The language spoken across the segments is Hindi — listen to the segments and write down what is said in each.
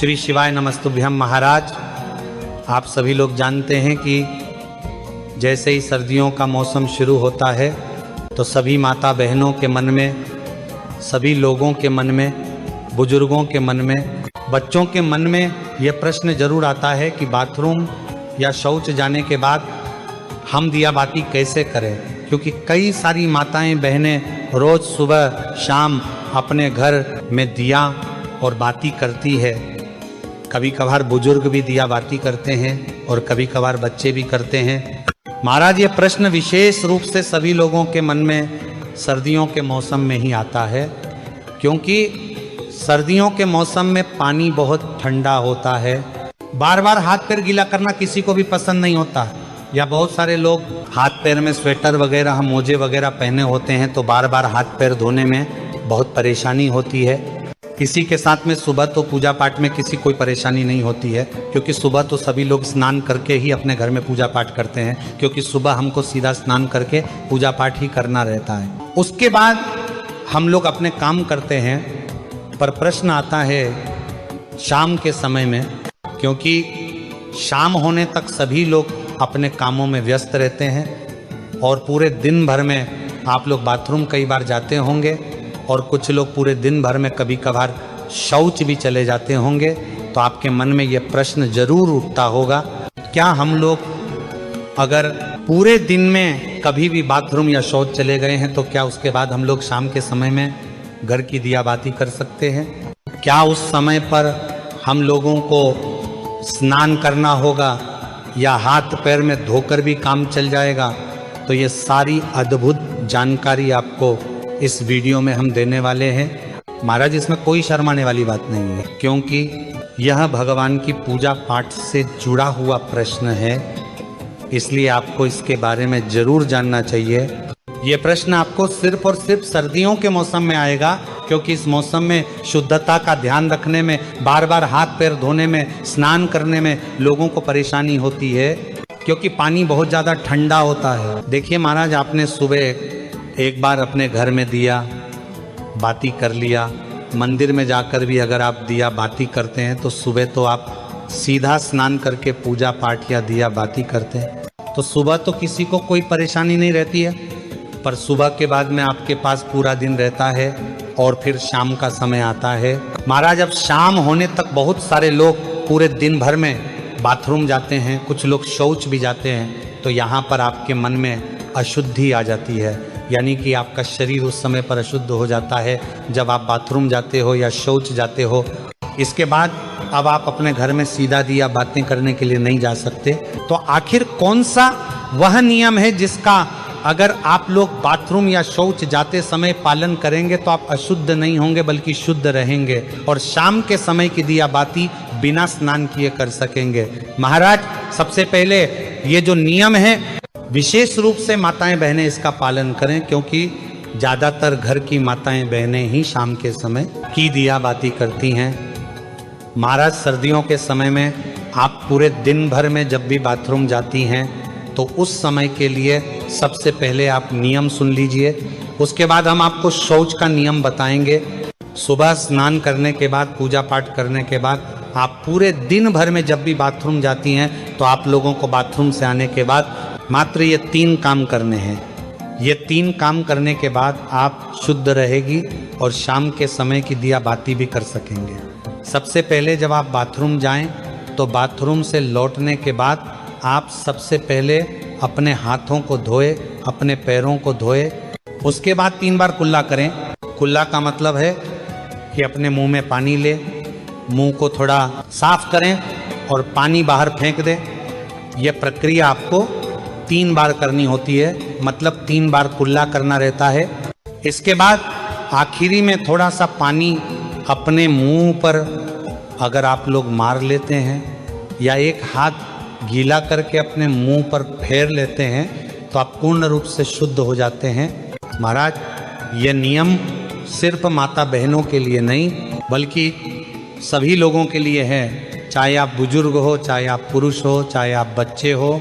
श्री शिवाय नमस्तुभ्यम। महाराज, आप सभी लोग जानते हैं कि जैसे ही सर्दियों का मौसम शुरू होता है तो सभी माता बहनों के मन में, सभी लोगों के मन में, बुजुर्गों के मन में, बच्चों के मन में यह प्रश्न जरूर आता है कि बाथरूम या शौच जाने के बाद हम दिया बाती कैसे करें। क्योंकि कई सारी माताएं बहनें रोज़ सुबह शाम अपने घर में दिया और बाती करती है। कभी कभार बुजुर्ग भी दिया बाती करते हैं और कभी कभार बच्चे भी करते हैं। महाराज, ये प्रश्न विशेष रूप से सभी लोगों के मन में सर्दियों के मौसम में ही आता है, क्योंकि सर्दियों के मौसम में पानी बहुत ठंडा होता है। बार बार हाथ पैर गीला करना किसी को भी पसंद नहीं होता, या बहुत सारे लोग हाथ पैर में स्वेटर वगैरह, मोजे वगैरह पहने होते हैं तो बार बार हाथ पैर धोने में बहुत परेशानी होती है। किसी के साथ में सुबह तो पूजा पाठ में किसी कोई परेशानी नहीं होती है, क्योंकि सुबह तो सभी लोग स्नान करके ही अपने घर में पूजा पाठ करते हैं, क्योंकि सुबह हमको सीधा स्नान करके पूजा पाठ ही करना रहता है। उसके बाद हम लोग अपने काम करते हैं। पर प्रश्न आता है शाम के समय में, क्योंकि शाम होने तक सभी लोग अपने कामों में व्यस्त रहते हैं और पूरे दिन भर में आप लोग बाथरूम कई बार जाते होंगे और कुछ लोग पूरे दिन भर में कभी कभार शौच भी चले जाते होंगे। तो आपके मन में ये प्रश्न जरूर उठता होगा, क्या हम लोग अगर पूरे दिन में कभी भी बाथरूम या शौच चले गए हैं तो क्या उसके बाद हम लोग शाम के समय में घर की दिया बाती कर सकते हैं? क्या उस समय पर हम लोगों को स्नान करना होगा या हाथ पैर में धोकर भी काम चल जाएगा? तो ये सारी अद्भुत जानकारी आपको इस वीडियो में हम देने वाले हैं। महाराज, इसमें कोई शर्माने वाली बात नहीं है, क्योंकि यह भगवान की पूजा पाठ से जुड़ा हुआ प्रश्न है, इसलिए आपको इसके बारे में जरूर जानना चाहिए। ये प्रश्न आपको सिर्फ और सिर्फ सर्दियों के मौसम में आएगा, क्योंकि इस मौसम में शुद्धता का ध्यान रखने में, बार बार हाथ पैर धोने में, स्नान करने में लोगों को परेशानी होती है, क्योंकि पानी बहुत ज़्यादा ठंडा होता है। देखिए महाराज, आपने सुबह एक बार अपने घर में दिया बाती कर लिया, मंदिर में जाकर भी अगर आप दिया बाती करते हैं तो सुबह तो आप सीधा स्नान करके पूजा पाठ या दिया बाती करते हैं, तो सुबह तो किसी को कोई परेशानी नहीं रहती है। पर सुबह के बाद में आपके पास पूरा दिन रहता है और फिर शाम का समय आता है। महाराज, अब शाम होने तक बहुत सारे लोग पूरे दिन भर में बाथरूम जाते हैं, कुछ लोग शौच भी जाते हैं, तो यहाँ पर आपके मन में अशुद्धि आ जाती है, यानी कि आपका शरीर उस समय पर अशुद्ध हो जाता है जब आप बाथरूम जाते हो या शौच जाते हो। इसके बाद अब आप अपने घर में सीधा दिया बातें करने के लिए नहीं जा सकते। तो आखिर कौन सा वह नियम है जिसका अगर आप लोग बाथरूम या शौच जाते समय पालन करेंगे तो आप अशुद्ध नहीं होंगे बल्कि शुद्ध रहेंगे और शाम के समय की दिया बाती बिना स्नान किए कर सकेंगे? महाराज, सबसे पहले ये जो नियम है विशेष रूप से माताएं बहनें इसका पालन करें, क्योंकि ज़्यादातर घर की माताएं बहनें ही शाम के समय की दिया बाती करती हैं। महाराज, सर्दियों के समय में आप पूरे दिन भर में जब भी बाथरूम जाती हैं तो उस समय के लिए सबसे पहले आप नियम सुन लीजिए, उसके बाद हम आपको शौच का नियम बताएंगे। सुबह स्नान करने के बाद, पूजा पाठ करने के बाद आप पूरे दिन भर में जब भी बाथरूम जाती हैं तो आप लोगों को बाथरूम से आने के बाद मात्र ये 3 काम करने हैं। ये 3 काम करने के बाद आप शुद्ध रहेगी और शाम के समय की दिया बाती भी कर सकेंगे। सबसे पहले जब आप बाथरूम जाएं तो बाथरूम से लौटने के बाद आप सबसे पहले अपने हाथों को धोए, अपने पैरों को धोए, उसके बाद 3 बार कुल्ला करें। कुल्ला का मतलब है कि अपने मुंह में पानी ले, मुंह को थोड़ा साफ करें और पानी बाहर फेंक दें। यह प्रक्रिया आपको 3 बार करनी होती है, मतलब 3 बार कुल्ला करना रहता है। इसके बाद आखिरी में थोड़ा सा पानी अपने मुंह पर अगर आप लोग मार लेते हैं या एक हाथ गीला करके अपने मुंह पर फेर लेते हैं तो आप पूर्ण रूप से शुद्ध हो जाते हैं। महाराज, ये नियम सिर्फ माता बहनों के लिए नहीं बल्कि सभी लोगों के लिए है, चाहे आप बुजुर्ग हो, चाहे आप पुरुष हो, चाहे आप बच्चे हो।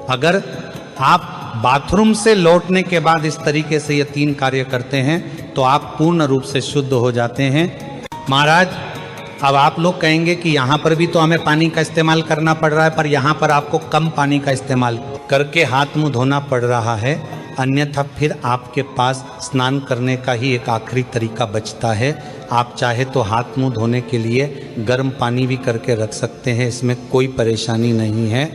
अगर आप बाथरूम से लौटने के बाद इस तरीके से ये 3 कार्य करते हैं तो आप पूर्ण रूप से शुद्ध हो जाते हैं। महाराज, अब आप लोग कहेंगे कि यहाँ पर भी तो हमें पानी का इस्तेमाल करना पड़ रहा है, पर यहाँ पर आपको कम पानी का इस्तेमाल करके हाथ मुंह धोना पड़ रहा है, अन्यथा फिर आपके पास स्नान करने का ही एक आखिरी तरीका बचता है। आप चाहे तो हाथ मुंह धोने के लिए गर्म पानी भी करके रख सकते हैं, इसमें कोई परेशानी नहीं है।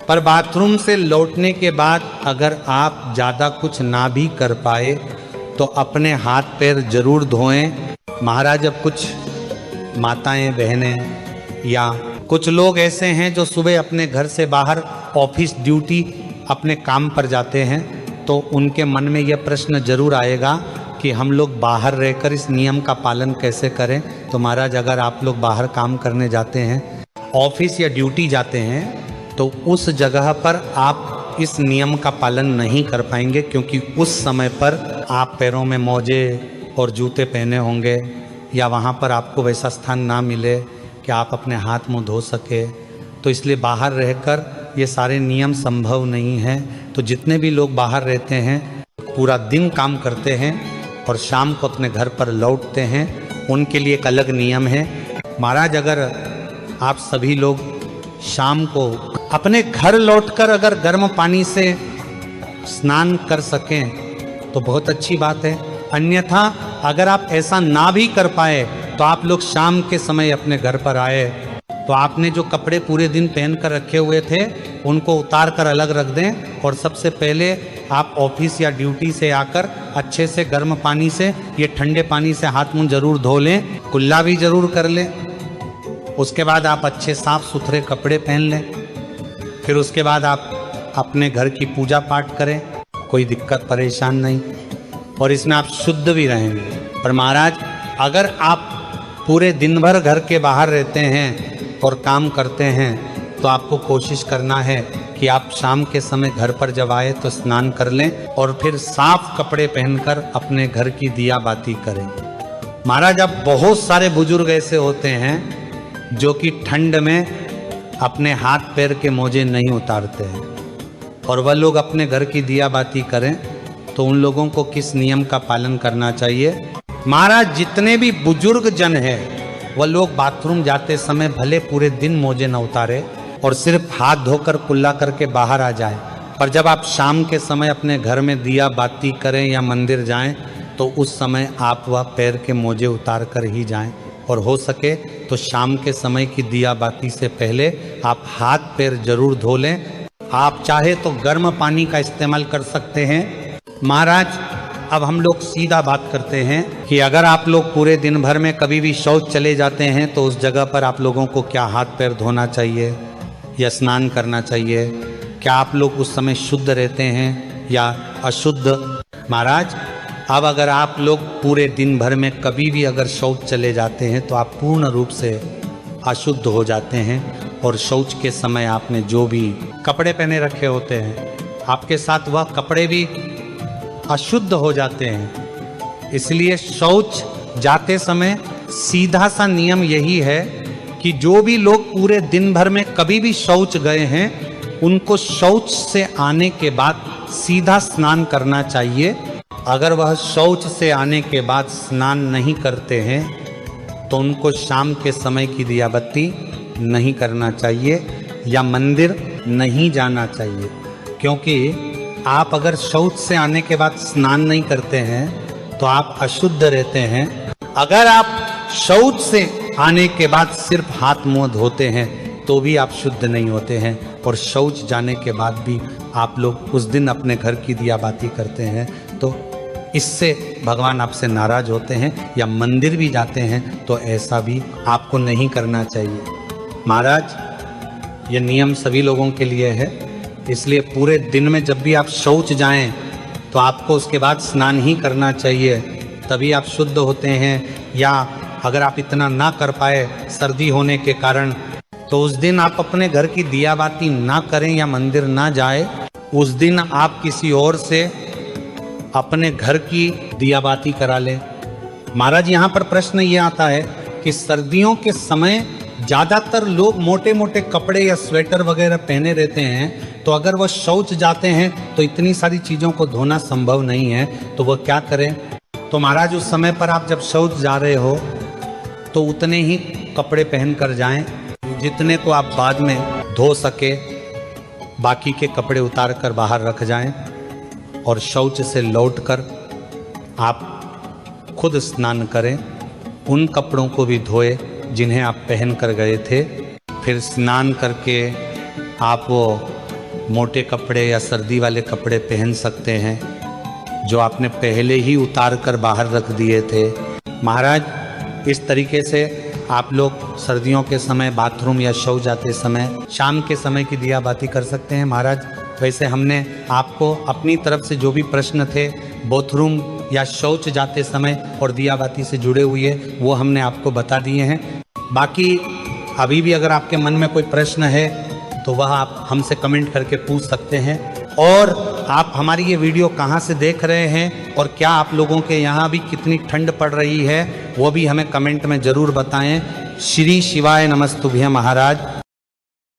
पर बाथरूम से लौटने के बाद अगर आप ज़्यादा कुछ ना भी कर पाए तो अपने हाथ पैर जरूर धोएं। महाराज, अब कुछ माताएं बहनें या कुछ लोग ऐसे हैं जो सुबह अपने घर से बाहर ऑफिस ड्यूटी अपने काम पर जाते हैं, तो उनके मन में यह प्रश्न जरूर आएगा कि हम लोग बाहर रहकर इस नियम का पालन कैसे करें। तो महाराज, अगर आप लोग बाहर काम करने जाते हैं, ऑफिस या ड्यूटी जाते हैं, तो उस जगह पर आप इस नियम का पालन नहीं कर पाएंगे, क्योंकि उस समय पर आप पैरों में मोजे और जूते पहने होंगे या वहाँ पर आपको वैसा स्थान ना मिले कि आप अपने हाथ मुंह धो सके। तो इसलिए बाहर रहकर ये सारे नियम संभव नहीं हैं। तो जितने भी लोग बाहर रहते हैं, पूरा दिन काम करते हैं और शाम को अपने घर पर लौटते हैं, उनके लिए एक अलग नियम है। महाराज, अगर आप सभी लोग शाम को अपने घर लौटकर अगर गर्म पानी से स्नान कर सकें तो बहुत अच्छी बात है। अन्यथा अगर आप ऐसा ना भी कर पाए तो आप लोग शाम के समय अपने घर पर आए तो आपने जो कपड़े पूरे दिन पहन कर रखे हुए थे उनको उतार कर अलग रख दें, और सबसे पहले आप ऑफिस या ड्यूटी से आकर अच्छे से गर्म पानी से, ये ठंडे पानी से हाथ मुंह जरूर धो लें, कुल्ला भी जरूर कर लें। उसके बाद आप अच्छे साफ सुथरे कपड़े पहन लें। फिर उसके बाद आप अपने घर की पूजा पाठ करें, कोई दिक्कत परेशान नहीं, और इसमें आप शुद्ध भी रहेंगे। पर महाराज, अगर आप पूरे दिन भर घर के बाहर रहते हैं और काम करते हैं तो आपको कोशिश करना है कि आप शाम के समय घर पर जब आए तो स्नान कर लें और फिर साफ कपड़े पहनकर अपने घर की दिया बाती करें। महाराज, अब बहुत सारे बुजुर्ग ऐसे होते हैं जो कि ठंड में अपने हाथ पैर के मोजे नहीं उतारते हैं, और वह लोग अपने घर की दिया बाती करें, तो उन लोगों को किस नियम का पालन करना चाहिए? महाराज, जितने भी बुजुर्ग जन हैं वह लोग बाथरूम जाते समय भले पूरे दिन मोजे न उतारे और सिर्फ हाथ धोकर कुल्ला करके बाहर आ जाएं, पर जब आप शाम के समय अपने घर में दिया बाती करें या मंदिर जाएं तो उस समय आप वह पैर के मोजे उतार कर ही जाएं, और हो सके तो शाम के समय की दिया बाती से पहले आप हाथ पैर जरूर धो लें। आप चाहे तो गर्म पानी का इस्तेमाल कर सकते हैं। महाराज, अब हम लोग सीधा बात करते हैं कि अगर आप लोग पूरे दिन भर में कभी भी शौच चले जाते हैं तो उस जगह पर आप लोगों को क्या हाथ पैर धोना चाहिए या स्नान करना चाहिए? क्या आप लोग उस समय शुद्ध रहते हैं या अशुद्ध? महाराज, अब अगर आप लोग पूरे दिन भर में कभी भी अगर शौच चले जाते हैं तो आप पूर्ण रूप से अशुद्ध हो जाते हैं, और शौच के समय आपने जो भी कपड़े पहने रखे होते हैं आपके साथ वह कपड़े भी अशुद्ध हो जाते हैं। इसलिए शौच जाते समय सीधा सा नियम यही है कि जो भी लोग पूरे दिन भर में कभी भी शौच गए हैं उनको शौच से आने के बाद सीधा स्नान करना चाहिए। अगर वह शौच से आने के बाद स्नान नहीं करते हैं तो उनको शाम के समय की दिया बत्ती नहीं करना चाहिए या मंदिर नहीं जाना चाहिए, क्योंकि आप अगर शौच से आने के बाद स्नान नहीं करते हैं तो आप अशुद्ध रहते हैं। अगर आप शौच से आने के बाद सिर्फ हाथ मुंह धोते हैं तो भी आप शुद्ध नहीं होते हैं, और शौच जाने के बाद भी आप लोग उस दिन अपने घर की दिया बाती करते हैं तो इससे भगवान आपसे नाराज होते हैं, या मंदिर भी जाते हैं तो ऐसा भी आपको नहीं करना चाहिए। महाराज, ये नियम सभी लोगों के लिए है, इसलिए पूरे दिन में जब भी आप शौच जाएं तो आपको उसके बाद स्नान ही करना चाहिए, तभी आप शुद्ध होते हैं। या अगर आप इतना ना कर पाए सर्दी होने के कारण तो उस दिन आप अपने घर की दिया बाती ना करें या मंदिर ना जाए, उस दिन आप किसी और से अपने घर की दिया बाती करा लें। महाराज, यहाँ पर प्रश्न ये आता है कि सर्दियों के समय ज़्यादातर लोग मोटे मोटे कपड़े या स्वेटर वगैरह पहने रहते हैं, तो अगर वह शौच जाते हैं तो इतनी सारी चीज़ों को धोना संभव नहीं है, तो वह क्या करें? तो महाराज, उस समय पर आप जब शौच जा रहे हो तो उतने ही कपड़े पहन कर जाएं, जितने को आप बाद में धो सके बाकी के कपड़े उतार कर बाहर रख जाएं, और शौच से लौटकर आप खुद स्नान करें, उन कपड़ों को भी धोए जिन्हें आप पहन कर गए थे। फिर स्नान करके आप वो मोटे कपड़े या सर्दी वाले कपड़े पहन सकते हैं जो आपने पहले ही उतार कर बाहर रख दिए थे। महाराज, इस तरीके से आप लोग सर्दियों के समय बाथरूम या शौच जाते समय शाम के समय की दिया बाती कर सकते हैं। महाराज, वैसे हमने आपको अपनी तरफ से जो भी प्रश्न थे बाथरूम या शौच जाते समय और दिया बाती से जुड़े हुए वो हमने आपको बता दिए हैं। बाकी अभी भी अगर आपके मन में कोई प्रश्न है तो वह आप हमसे कमेंट करके पूछ सकते हैं। और आप हमारी ये वीडियो कहाँ से देख रहे हैं और क्या आप लोगों के यहाँ भी कितनी ठंड पड़ रही है वो भी हमें कमेंट में ज़रूर बताएं। श्री शिवाय नमस्तुभ्यं महाराज।